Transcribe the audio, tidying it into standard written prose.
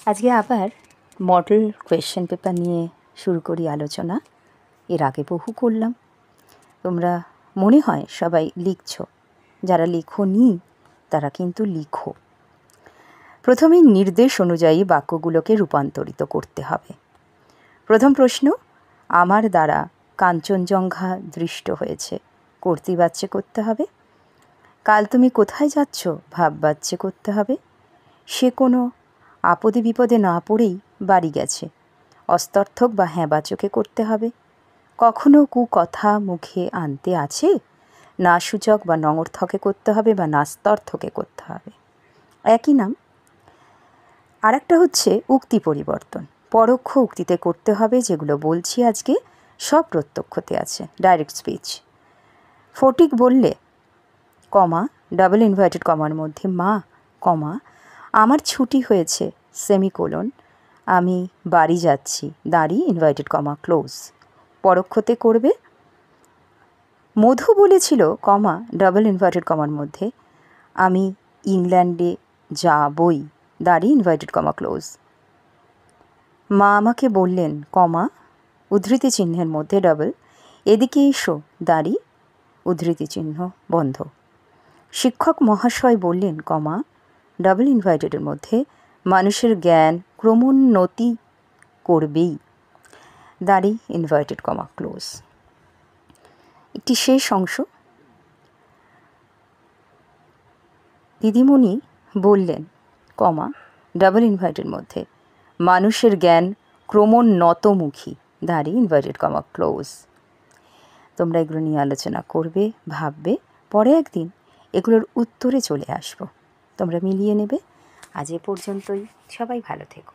আজকে আবার model question paper নিয়ে শুরু করি আলোচনা। এর আগে বহু করলাম, তোমরা মনে হয় সবাই লিখছো, যারা লেখোনি তারা কিন্তু লিখো। প্রথমেই নির্দেশ অনুযায়ী বাক্যগুলোকে রূপান্তরিত করতে হবে। প্রথম প্রশ্ন, আমার দ্বারা কাঞ্চনজঙ্ঘা দৃষ্ট হয়েছে, কর্তৃবাচ্যে করতে হবে। কাল তুমি কোথায় যাচ্ছ, ভাববাচ্যে করতে হবে। সে কোনো আপদে বিপদে না পড়েই বাড়ি গেছে, অস্তর্থক বা হ্যাঁবাচকে করতে হবে। কখনো কথা মুখে আনতে আছে, না সূচক বা নঙর্থকে করতে হবে বা নাস্তর্থকে করতে হবে। একই নাম। আরেকটা হচ্ছে উক্তি পরিবর্তন, পরোক্ষ উক্তিতে করতে হবে। যেগুলো বলছি আজকে সব প্রত্যক্ষতে আছে, ডাইরেক্ট স্পিচ। ফটিক বললে, কমা ডাবল ইনভার্টেড কমার মধ্যে মা, কমা আমার ছুটি হয়েছে, সেমিকোলন আমি বাড়ি যাচ্ছি, দাঁড়ি ইনভার্টেড কমা ক্লোজ। পরোক্ষতে করবে। মধু বলেছিল, কমা ডাবল ইনভার্টেড কমার মধ্যে আমি ইংল্যান্ডে যাবই, দাঁড়ি ইনভার্টেড কমা ক্লোজ। মা আমাকে বললেন, কমা উদ্ধৃতি চিহ্নের মধ্যে ডাবল, এদিকে এসো, দাঁড়ি উদ্ধৃতি চিহ্ন বন্ধ। শিক্ষক মহাশয় বললেন, কমা ডাবল ইনভার্টেডের মধ্যে মানুষের জ্ঞান ক্রমোন্নতি করবেই, দাঁড়ি ইনভার্টেড কমা ক্লোজ। একটি শেষ অংশ, দিদিমণি বললেন, কমা ডাবল ইনভার্টেড মধ্যে মানুষের জ্ঞান ক্রমোন্নতমুখী, দাঁড়ি ইনভার্টেড কমা ক্লোজ। তোমরা এগুলো নিয়ে আলোচনা করবে, ভাববে, পরে একদিন এগুলোর উত্তরে চলে আসবো, তোমরা মিলিয়ে নেবে। আজ এ পর্যন্তই, সবাই ভালো থেকো।